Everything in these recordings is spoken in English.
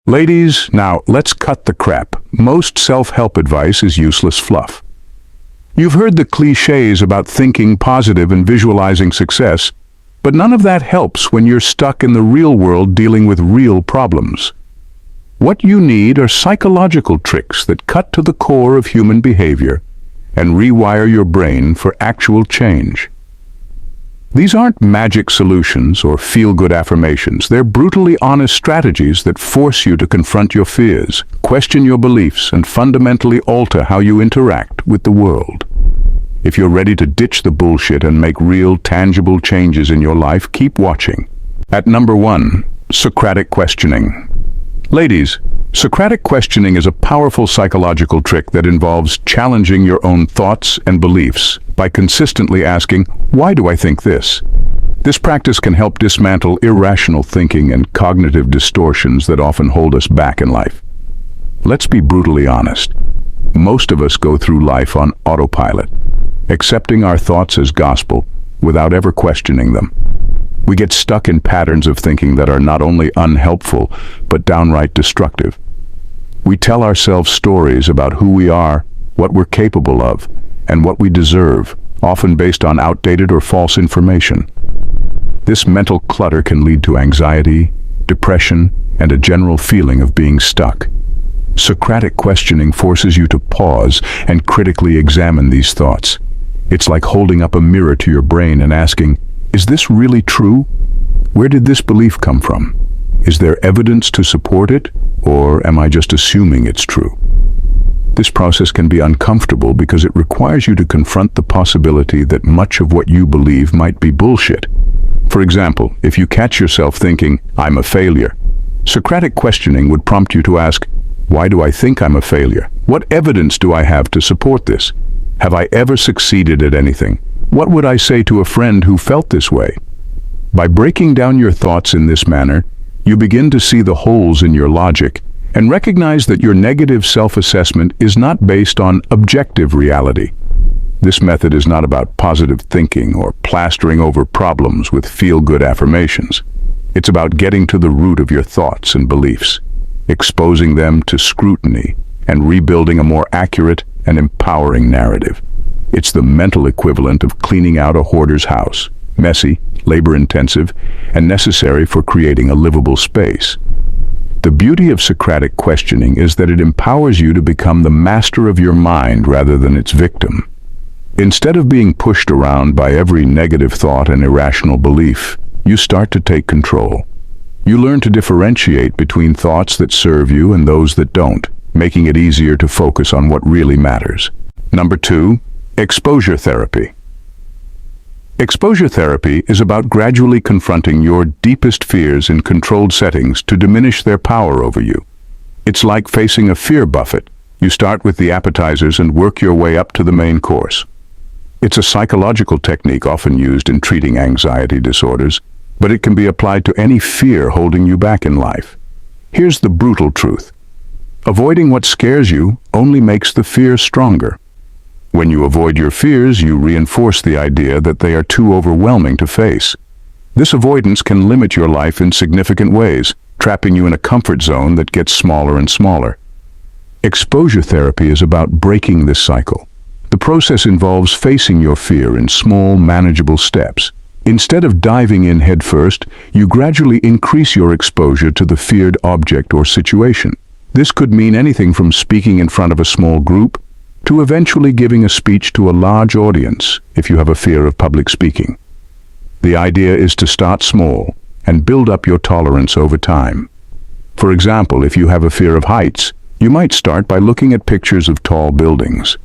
Ladies, now let's cut the crap. Most self-help advice is useless fluff. You've heard the cliches about thinking positive and visualizing success, but none of that helps when you're stuck in the real world dealing with real problems. What you need are psychological tricks that cut to the core of human behavior and rewire your brain for actual change. These aren't magic solutions or feel-good affirmations. They're brutally honest strategies that force you to confront your fears, question your beliefs, and fundamentally alter how you interact with the world. If you're ready to ditch the bullshit and make real, tangible changes in your life, keep watching. At number 1, Socratic questioning. Ladies, Socratic questioning is a powerful psychological trick that involves challenging your own thoughts and beliefs by consistently asking, "Why do I think this?" This practice can help dismantle irrational thinking and cognitive distortions that often hold us back in life. Let's be brutally honest. Most of us go through life on autopilot, accepting our thoughts as gospel without ever questioning them. We get stuck in patterns of thinking that are not only unhelpful, but downright destructive. We tell ourselves stories about who we are, what we're capable of, and what we deserve, often based on outdated or false information. This mental clutter can lead to anxiety, depression, and a general feeling of being stuck. Socratic questioning forces you to pause and critically examine these thoughts. It's like holding up a mirror to your brain and asking, "Is this really true? Where did this belief come from? Is there evidence to support it, or am I just assuming it's true?" This process can be uncomfortable because it requires you to confront the possibility that much of what you believe might be bullshit. For example, if you catch yourself thinking, "I'm a failure," Socratic questioning would prompt you to ask, "Why do I think I'm a failure? What evidence do I have to support this? Have I ever succeeded at anything? What would I say to a friend who felt this way?" By breaking down your thoughts in this manner, you begin to see the holes in your logic and recognize that your negative self-assessment is not based on objective reality. This method is not about positive thinking or plastering over problems with feel-good affirmations. It's about getting to the root of your thoughts and beliefs, exposing them to scrutiny, and rebuilding a more accurate and empowering narrative. It's the mental equivalent of cleaning out a hoarder's house, messy, labor-intensive, and necessary for creating a livable space. The beauty of Socratic questioning is that it empowers you to become the master of your mind rather than its victim. Instead of being pushed around by every negative thought and irrational belief, you start to take control. You learn to differentiate between thoughts that serve you and those that don't, making it easier to focus on what really matters. Number 2, exposure therapy. Exposure therapy is about gradually confronting your deepest fears in controlled settings to diminish their power over you. It's like facing a fear buffet. You start with the appetizers and work your way up to the main course. It's a psychological technique often used in treating anxiety disorders, but it can be applied to any fear holding you back in life. Here's the brutal truth. Avoiding what scares you only makes the fear stronger. When you avoid your fears, you reinforce the idea that they are too overwhelming to face. This avoidance can limit your life in significant ways, trapping you in a comfort zone that gets smaller and smaller. Exposure therapy is about breaking this cycle. The process involves facing your fear in small, manageable steps. Instead of diving in headfirst, you gradually increase your exposure to the feared object or situation. This could mean anything from speaking in front of a small group to eventually giving a speech to a large audience if you have a fear of public speaking. The idea is to start small and build up your tolerance over time. For example, if you have a fear of heights, you might start by looking at pictures of tall buildings.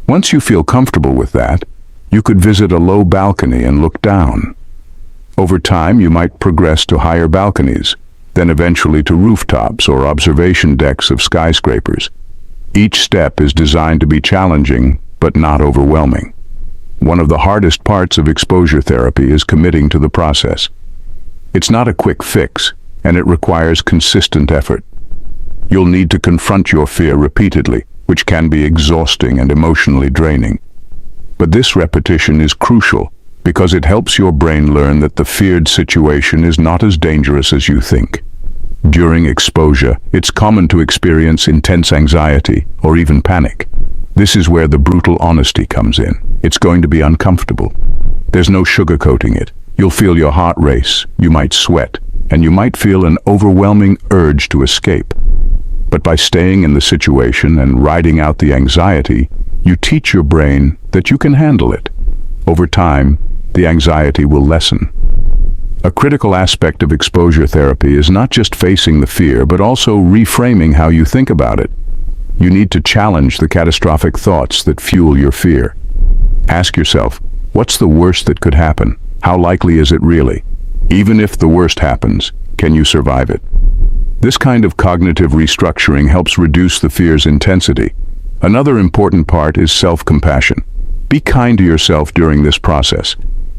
Once you feel comfortable with that, you could visit a low balcony and look down. Over time, you might progress to higher balconies, then eventually to rooftops or observation decks of skyscrapers. Each step is designed to be challenging, but not overwhelming. One of the hardest parts of exposure therapy is committing to the process. It's not a quick fix, and it requires consistent effort. You'll need to confront your fear repeatedly, which can be exhausting and emotionally draining. But this repetition is crucial because it helps your brain learn that the feared situation is not as dangerous as you think. During exposure, it's common to experience intense anxiety or even panic. This is where the brutal honesty comes in. It's going to be uncomfortable. There's no sugarcoating it. You'll feel your heart race, you might sweat, and you might feel an overwhelming urge to escape. But by staying in the situation and riding out the anxiety, you teach your brain that you can handle it. Over time, the anxiety will lessen. A critical aspect of exposure therapy is not just facing the fear, but also reframing how you think about it. You need to challenge the catastrophic thoughts that fuel your fear. Ask yourself, what's the worst that could happen? How likely is it really? Even if the worst happens, can you survive it? This kind of cognitive restructuring helps reduce the fear's intensity. Another important part is self-compassion. Be kind to yourself during this process.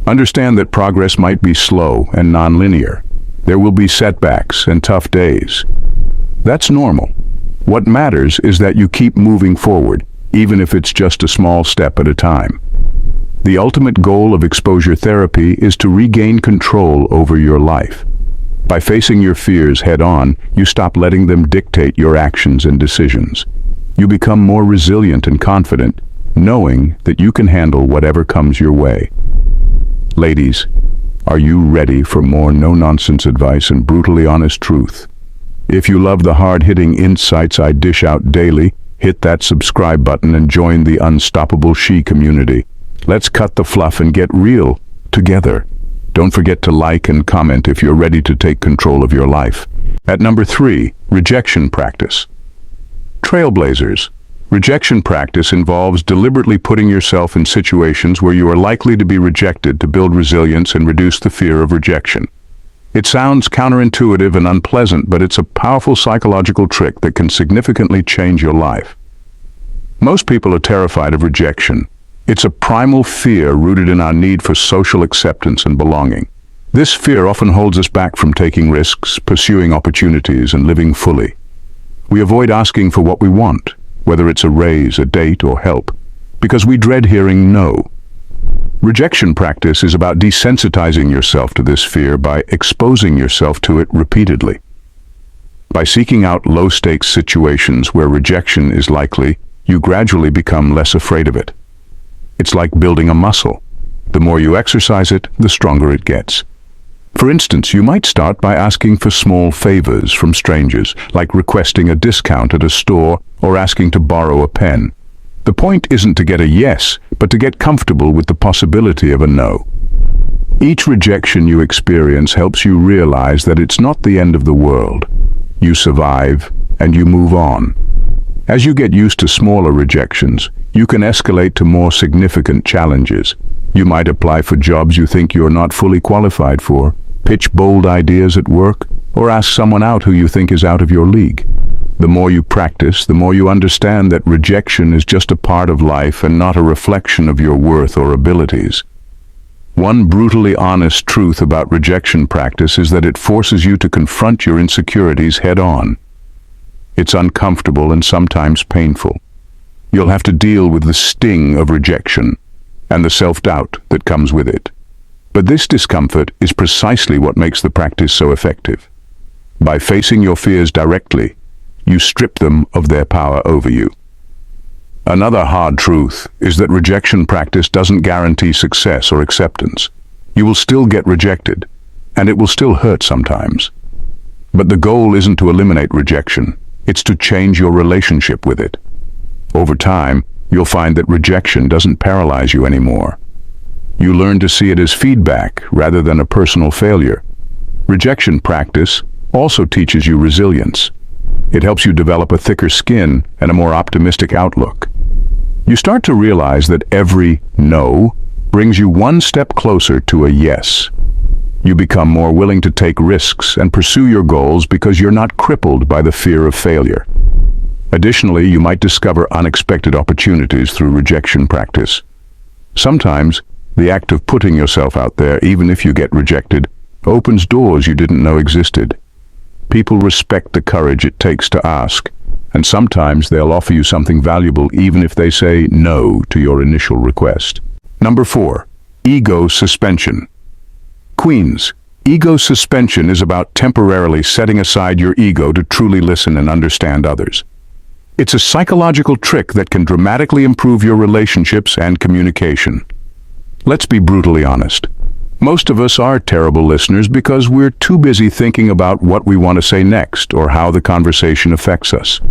Understand that progress might be slow and non-linear. There will be setbacks and tough days. That's normal. What matters is that you keep moving forward, even if it's just a small step at a time. The ultimate goal of exposure therapy is to regain control over your life. By facing your fears head-on, you stop letting them dictate your actions and decisions. You become more resilient and confident, knowing that you can handle whatever comes your way. Ladies, are you ready for more no-nonsense advice and brutally honest truth? If you love the hard-hitting insights I dish out daily, hit that subscribe button and join the Unstoppable She community. Let's cut the fluff and get real together. Don't forget to like and comment if you're ready to take control of your life. At number 3, rejection practice. Trailblazers. Rejection practice involves deliberately putting yourself in situations where you are likely to be rejected to build resilience and reduce the fear of rejection. It sounds counterintuitive and unpleasant, but it's a powerful psychological trick that can significantly change your life. Most people are terrified of rejection. It's a primal fear rooted in our need for social acceptance and belonging. This fear often holds us back from taking risks, pursuing opportunities, and living fully. We avoid asking for what we want, whether it's a raise, a date, or help, because we dread hearing no. Rejection practice is about desensitizing yourself to this fear by exposing yourself to it repeatedly. By seeking out low-stakes situations where rejection is likely, you gradually become less afraid of it. It's like building a muscle. The more you exercise it, the stronger it gets. For instance, you might start by asking for small favors from strangers, like requesting a discount at a store or asking to borrow a pen. The point isn't to get a yes, but to get comfortable with the possibility of a no. Each rejection you experience helps you realize that it's not the end of the world. You survive, and you move on. As you get used to smaller rejections, you can escalate to more significant challenges. You might apply for jobs you think you're not fully qualified for, pitch bold ideas at work, or ask someone out who you think is out of your league. The more you practice, the more you understand that rejection is just a part of life and not a reflection of your worth or abilities. One brutally honest truth about rejection practice is that it forces you to confront your insecurities head-on. It's uncomfortable and sometimes painful. You'll have to deal with the sting of rejection and the self-doubt that comes with it. But this discomfort is precisely what makes the practice so effective. By facing your fears directly, you strip them of their power over you. Another hard truth is that rejection practice doesn't guarantee success or acceptance. You will still get rejected, and it will still hurt sometimes. But the goal isn't to eliminate rejection, it's to change your relationship with it. Over time, you'll find that rejection doesn't paralyze you anymore. You learn to see it as feedback rather than a personal failure. Rejection practice also teaches you resilience. It helps you develop a thicker skin and a more optimistic outlook. You start to realize that every no brings you one step closer to a yes. You become more willing to take risks and pursue your goals because you're not crippled by the fear of failure. Additionally, you might discover unexpected opportunities through rejection practice. Sometimes, the act of putting yourself out there, even if you get rejected, opens doors you didn't know existed. People respect the courage it takes to ask, and sometimes they'll offer you something valuable even if they say no to your initial request. Number 4, ego suspension. Queens, Ego suspension is about temporarily setting aside your ego to truly listen and understand others. It's a psychological trick that can dramatically improve your relationships and communication. Let's be brutally honest. Most of us are terrible listeners because we're too busy thinking about what we want to say next or how the conversation affects us.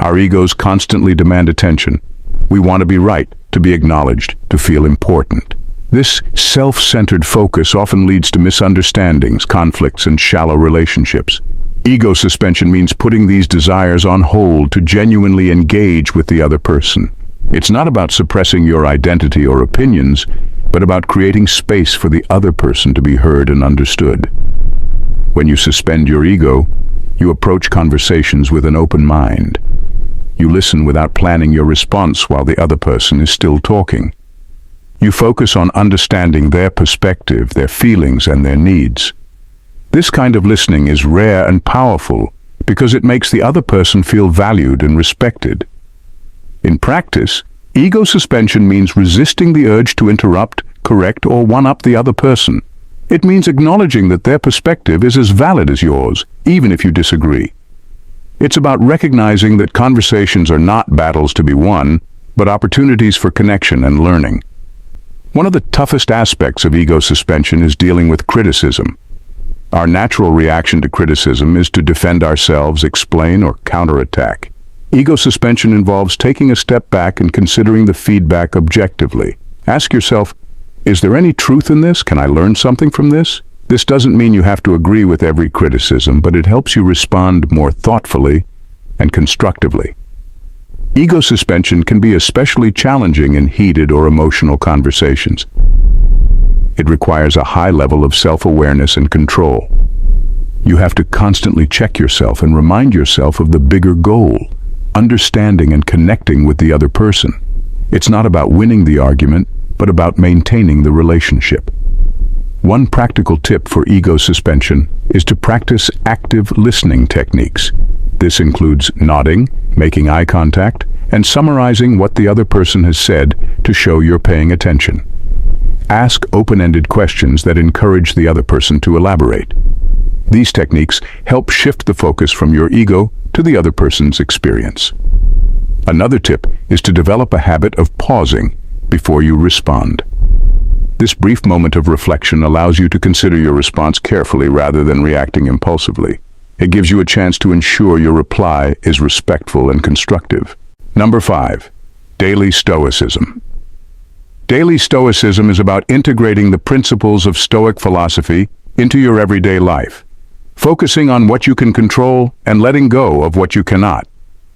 Our egos constantly demand attention. We want to be right, to be acknowledged, to feel important. This self-centered focus often leads to misunderstandings, conflicts, and shallow relationships. Ego suspension means putting these desires on hold to genuinely engage with the other person. It's not about suppressing your identity or opinions, but about creating space for the other person to be heard and understood. When you suspend your ego, you approach conversations with an open mind. You listen without planning your response while the other person is still talking. You focus on understanding their perspective, their feelings, and their needs. This kind of listening is rare and powerful because it makes the other person feel valued and respected. In practice, ego suspension means resisting the urge to interrupt, correct, or one-up the other person. It means acknowledging that their perspective is as valid as yours, even if you disagree. It's about recognizing that conversations are not battles to be won, but opportunities for connection and learning. One of the toughest aspects of ego suspension is dealing with criticism. Our natural reaction to criticism is to defend ourselves, explain, or counterattack. Ego suspension involves taking a step back and considering the feedback objectively. Ask yourself, is there any truth in this? Can I learn something from this? This doesn't mean you have to agree with every criticism, but it helps you respond more thoughtfully and constructively. Ego suspension can be especially challenging in heated or emotional conversations. It requires a high level of self-awareness and control. You have to constantly check yourself and remind yourself of the bigger goal, understanding and connecting with the other person. It's not about winning the argument, but about maintaining the relationship. One practical tip for ego suspension is to practice active listening techniques. This includes nodding, making eye contact, and summarizing what the other person has said to show you're paying attention. Ask open-ended questions that encourage the other person to elaborate. These techniques help shift the focus from your ego to the other person's experience. Another tip is to develop a habit of pausing before you respond. This brief moment of reflection allows you to consider your response carefully rather than reacting impulsively. It gives you a chance to ensure your reply is respectful and constructive. Number 5. Daily Stoicism. Daily Stoicism is about integrating the principles of Stoic philosophy into your everyday life, focusing on what you can control and letting go of what you cannot.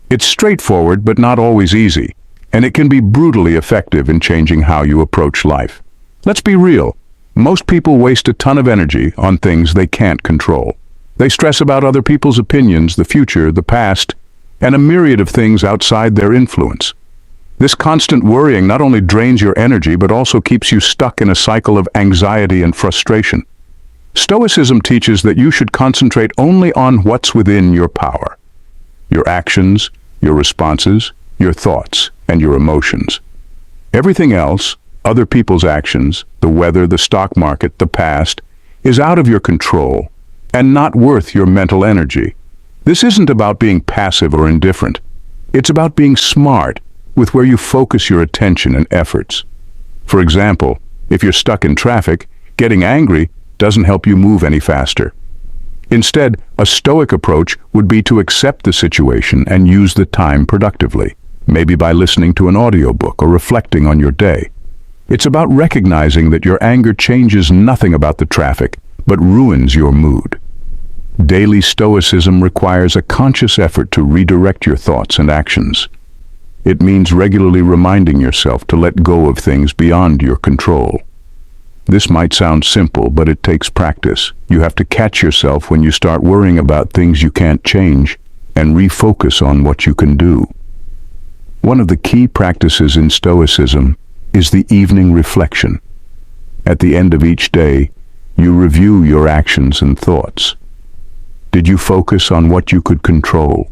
It's straightforward but not always easy, and it can be brutally effective in changing how you approach life. Let's be real. Most people waste a ton of energy on things they can't control. They stress about other people's opinions, the future, the past, and a myriad of things outside their influence. This constant worrying not only drains your energy but also keeps you stuck in a cycle of anxiety and frustration. Stoicism teaches that you should concentrate only on what's within your power: your actions, your responses, your thoughts, and your emotions. Everything else, other people's actions, the weather, the stock market, the past, is out of your control and not worth your mental energy. This isn't about being passive or indifferent. It's about being smart with where you focus your attention and efforts. For example, if you're stuck in traffic, getting angry doesn't help you move any faster. Instead, a Stoic approach would be to accept the situation and use the time productively, maybe by listening to an audiobook or reflecting on your day. It's about recognizing that your anger changes nothing about the traffic, but ruins your mood. Daily Stoicism requires a conscious effort to redirect your thoughts and actions. It means regularly reminding yourself to let go of things beyond your control. This might sound simple, but it takes practice. You have to catch yourself when you start worrying about things you can't change and refocus on what you can do. One of the key practices in Stoicism is the evening reflection. At the end of each day, you review your actions and thoughts. Did you focus on what you could control?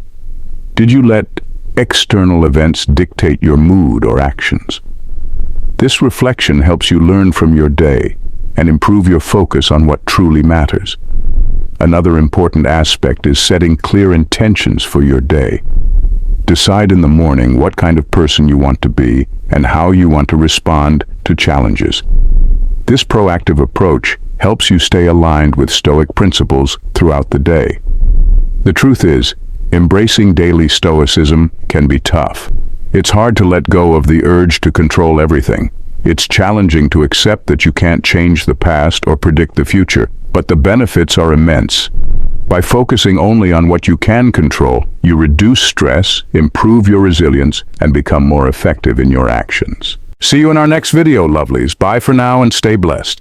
Did you let external events dictate your mood or actions? This reflection helps you learn from your day and improve your focus on what truly matters. Another important aspect is setting clear intentions for your day. Decide in the morning what kind of person you want to be and how you want to respond to challenges. This proactive approach helps you stay aligned with Stoic principles throughout the day. The truth is, embracing daily Stoicism can be tough. It's hard to let go of the urge to control everything. It's challenging to accept that you can't change the past or predict the future, but the benefits are immense. By focusing only on what you can control, you reduce stress, improve your resilience, and become more effective in your actions. See you in our next video, lovelies. Bye for now and stay blessed.